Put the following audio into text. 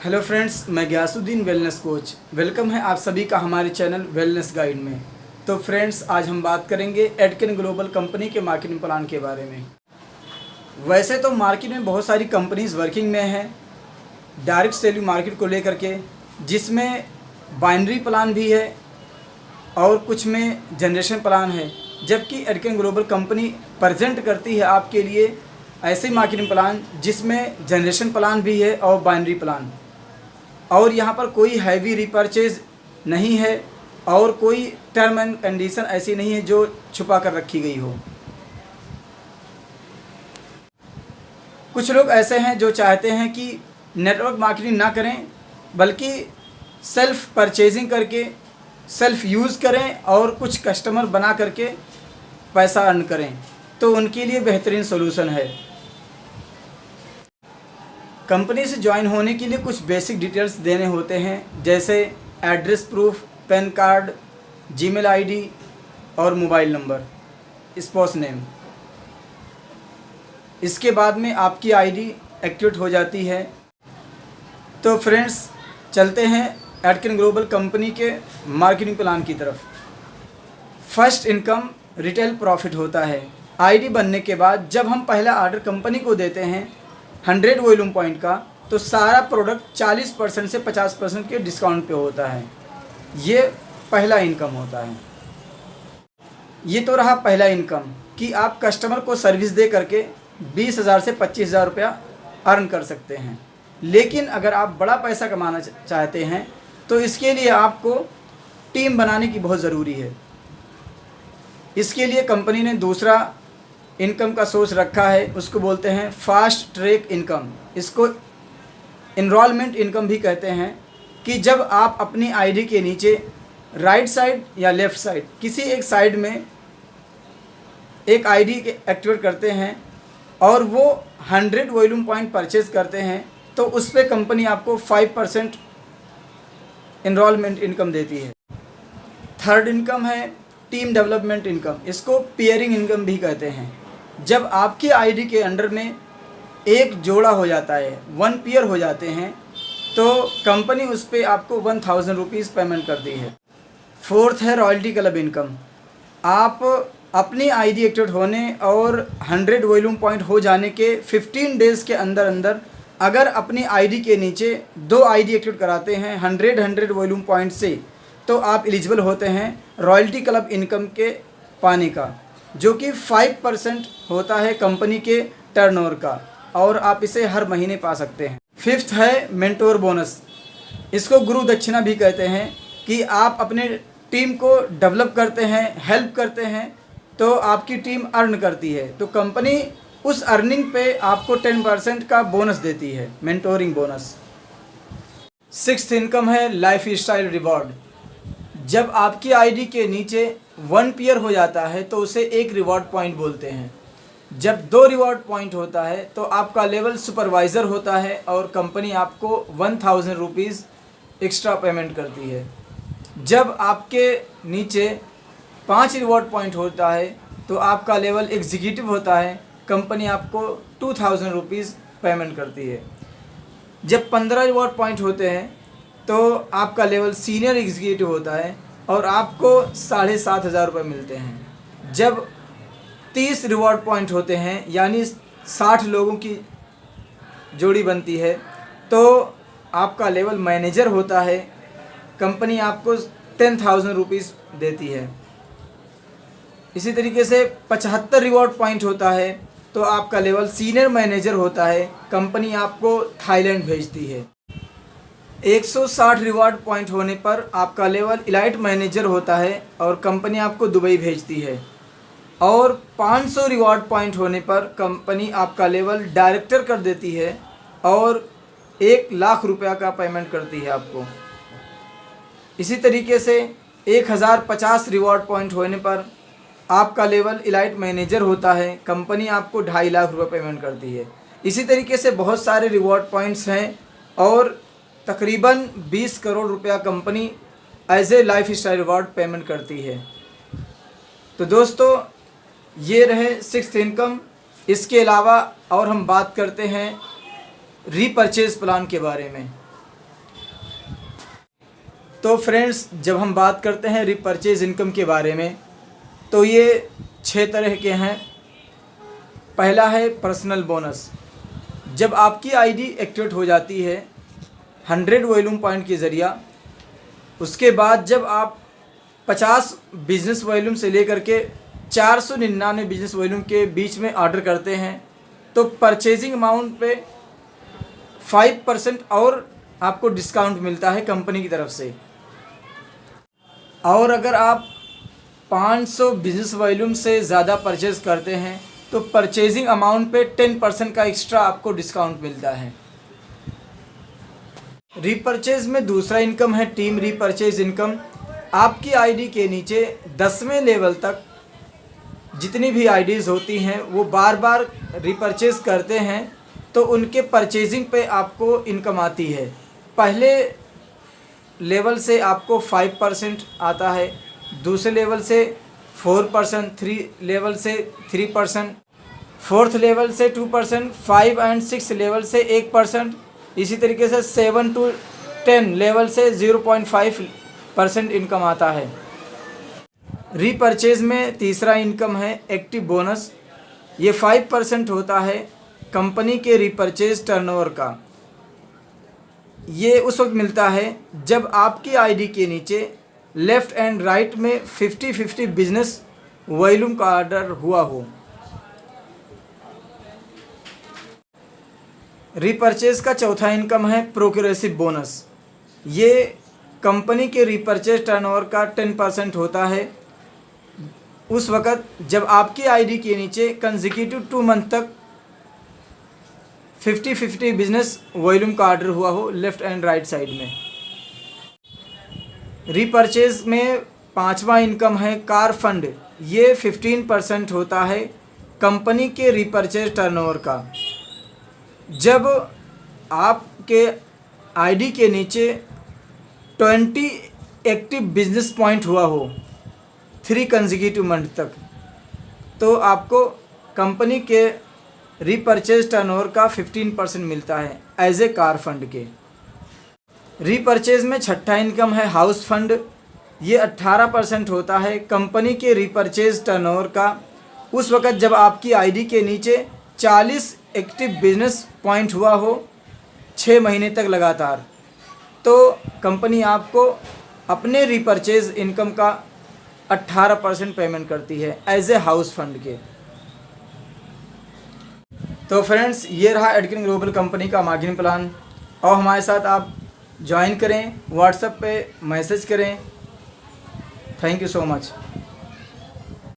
Hello friends, मैं Ghiyasuddin wellness coach. Welcome है आप सभी का हमारे चैनल वेलनेस गाइड में। तो फ्रेंड्स, आज हम बात करेंगे एडकिन ग्लोबल कंपनी के मार्केटिंग प्लान के बारे में। वैसे तो मार्केट में बहुत सारी कंपनीज वर्किंग में हैं डायरेक्ट सेलिंग मार्केट को लेकर के, जिसमें बाइनरी प्लान भी है और कुछ में जनरेशन प्लान है। जबकि एडकिन ग्लोबल कंपनी प्रेजेंट करती है आपके लिए ऐसे मार्केटिंग प्लान जिसमें जनरेशन प्लान भी है और बाइनरी प्लान। और यहाँ पर कोई हैवी रिपर्चेज नहीं है और कोई टर्म एंड कंडीशन ऐसी नहीं है जो छुपा कर रखी गई हो। कुछ लोग ऐसे हैं जो चाहते हैं कि नेटवर्क मार्केटिंग ना करें, बल्कि सेल्फ परचेजिंग करके सेल्फ यूज़ करें और कुछ कस्टमर बना करके पैसा अर्न करें, तो उनके लिए बेहतरीन सोल्यूशन है। कंपनी से ज्वाइन होने के लिए कुछ बेसिक डिटेल्स देने होते हैं, जैसे address proof, pan card, Gmail ID और मोबाइल नंबर, स्पाउस नेम। इसके बाद में आपकी आईडी एक्टिवेट हो जाती है। तो फ्रेंड्स, चलते हैं एडकिन ग्लोबल कंपनी के मार्केटिंग प्लान की तरफ। फर्स्ट इनकम रिटेल प्रॉफिट होता है। आईडी बनने के बाद जब हम पहला ऑर्डर कंपनी को देते हैं 100 वॉल्यूम पॉइंट का, तो सारा प्रोडक्ट 40% से 50% के डिस्काउंट पे होता है। ये पहला इनकम होता है। ये तो रहा पहला इनकम कि आप कस्टमर को सर्विस दे करके 20,000 से 25,000 रुपया अर्न कर सकते हैं। लेकिन अगर आप बड़ा पैसा कमाना चाहते हैं तो इसके लिए आपको टीम बनाने की बहुत ज़रूरी है। इसके लिए कंपनी ने दूसरा इनकम का सोर्स रखा है, उसको बोलते हैं फास्ट ट्रैक इनकम। इसको इनरोलमेंट इनकम भी कहते हैं कि जब आप अपनी आईडी के नीचे राइट साइड या लेफ़्ट साइड किसी एक साइड में एक आईडी एक्टिवेट करते हैं और वो 100 वॉल्यूम पॉइंट परचेज करते हैं, तो उस पर कंपनी आपको 5% इनरोलमेंट इनकम देती है। थर्ड इनकम है टीम डेवलपमेंट इनकम। इसको पेयरिंग इनकम भी कहते हैं। जब आपकी आईडी के अंडर में एक जोड़ा हो जाता है, 1 पेयर हो जाते हैं, तो कंपनी उस पर आपको 1000 रुपीज़ पेमेंट करती है। फोर्थ है रॉयल्टी क्लब इनकम। आप अपनी आईडी एक्टिवेट होने और 100 वॉल्यूम पॉइंट हो जाने के 15 डेज़ के अंदर अंदर अगर अपनी आईडी के नीचे 2 आईडी एक्टिवेट कराते हैं 100 वॉल्यूम पॉइंट से, तो आप एलिजिबल होते हैं रॉयल्टी क्लब इनकम के पाने का, जो कि 5% होता है कंपनी के टर्नओवर का, और आप इसे हर महीने पा सकते हैं। फिफ्थ है मेंटोर बोनस। इसको गुरु दक्षिणा भी कहते हैं कि आप अपने टीम को डेवलप करते हैं, हेल्प करते हैं, तो आपकी टीम अर्न करती है, तो कंपनी उस अर्निंग पे आपको 10% का बोनस देती है, मेंटोरिंग बोनस। सिक्स्थ इनकम है लाइफ स्टाइल रिवॉर्ड। जब आपकी आईडी के नीचे 1 पेयर हो जाता है तो उसे एक रिवॉर्ड पॉइंट बोलते हैं। जब 2 रिवॉर्ड पॉइंट होता है तो आपका लेवल सुपरवाइज़र होता है और कंपनी आपको 1000 रुपीज़ एक्स्ट्रा पेमेंट करती है। जब आपके नीचे 5 रिवॉर्ड पॉइंट होता है तो आपका लेवल एग्जीक्यूटिव होता है, कंपनी आपको 2000 रुपीज़ पेमेंट करती है। जब 15 रिवॉर्ड पॉइंट होते हैं तो आपका लेवल सीनियर एग्जीक्यूटिव होता है और आपको 7500 रुपये मिलते हैं। जब 30 रिवॉर्ड पॉइंट होते हैं, यानी 60 लोगों की जोड़ी बनती है, तो आपका लेवल मैनेजर होता है, कंपनी आपको 10,000 रुपीज़ देती है। इसी तरीके से 75 रिवॉर्ड पॉइंट होता है तो आपका लेवल सीनियर मैनेजर होता है, कंपनी आपको थाईलैंड भेजती है। 160 रिवॉर्ड पॉइंट होने पर आपका लेवल इलाइट मैनेजर होता है और कंपनी आपको दुबई भेजती है। और 500 रिवॉर्ड पॉइंट होने पर कंपनी आपका लेवल डायरेक्टर कर देती है और 1,00,000 रुपया का पेमेंट करती है आपको। इसी तरीके से 1050 रिवॉर्ड पॉइंट होने पर आपका लेवल इलाइट मैनेजर होता है, कंपनी आपको 2.5 लाख पेमेंट करती है। इसी तरीके से बहुत सारे रिवॉर्ड पॉइंट्स हैं और तकरीबन 20 करोड़ रुपया company as a lifestyle reward payment करती है। तो दोस्तों, ये रहे 6th इनकम। इसके अलावा और हम बात करते हैं रीपरचेज़ प्लान के बारे में। तो फ्रेंड्स, जब हम बात करते हैं रीपरचेज इनकम के बारे में, तो ये 6 तरह के हैं। पहला है पर्सनल बोनस। जब आपकी आईडी एक्टिवेट हो जाती है 100 वॉल्यूम पॉइंट के ज़रिया, उसके बाद जब आप 50 बिजनेस वॉल्यूम से लेकर के 499 बिजनेस वॉल्यूम के बीच में ऑर्डर करते हैं, तो परचेजिंग अमाउंट पे 5% और आपको डिस्काउंट मिलता है कंपनी की तरफ से। और अगर आप 500 बिजनेस वॉल्यूम से ज़्यादा परचेज़ करते हैं तो परचेजिंग अमाउंट पे 10% का एक्स्ट्रा आपको डिस्काउंट मिलता है। रीपरचेज में दूसरा इनकम है टीम रीपरचेज इनकम। आपकी आईडी के नीचे 10वें लेवल तक जितनी भी आईडीज़ होती हैं वो बार बार रीपरचेज करते हैं, तो उनके परचेजिंग पे आपको इनकम आती है। पहले लेवल से आपको 5% आता है, दूसरे लेवल से 4%, 3 लेवल से 3%, 4th लेवल से 2%, 5 और 6 लेवल से 1%, इसी तरीके से 7 to 10 लेवल से 0.5% इनकम आता है। रीपरचेज में तीसरा इनकम है एक्टिव बोनस। ये 5% होता है कंपनी के रीपरचेज टर्नओवर का। ये उस वक्त मिलता है जब आपकी आईडी के नीचे लेफ़्ट एंड राइट में 50-50 बिजनेस वॉल्यूम का ऑर्डर हुआ हो। रीपरचेज का चौथा इनकम है प्रोक्रेसिव बोनस। ये कंपनी के रीपरचेज टर्नओवर का 10% होता है उस वक़्त जब आपकी आईडी के नीचे कंसेक्यूटिव 2 मंथ तक 50-50 बिजनेस वॉल्यूम का ऑर्डर हुआ हो लेफ़्ट एंड राइट साइड में। रीपरचेज में पांचवा इनकम है कार फंड। ये 15% होता है कंपनी के रीपरचेज टर्नओवर का। जब आपके आईडी के नीचे 20 एक्टिव बिजनेस पॉइंट हुआ हो 3 कंसेक्यूटिव मंथ तक, तो आपको कंपनी के रीपरचेज टर्नओवर का 15% मिलता है एज ए कार फंड के। रीपरचेज में छठा इनकम है हाउस फंड। ये 18% होता है कंपनी के रीपरचेज टर्नओवर का उस वक़्त जब आपकी आईडी के नीचे 40 एक्टिव बिजनेस पॉइंट हुआ हो 6 महीने तक लगातार, तो कंपनी आपको अपने रीपरचेज इनकम का 18% पेमेंट करती है एज ए हाउस फंड के। तो फ्रेंड्स, ये रहा एडकिन ग्लोबल कंपनी का मार्केटिंग प्लान। और हमारे साथ आप ज्वाइन करें, व्हाट्सएप पे मैसेज करें। Thank you so much.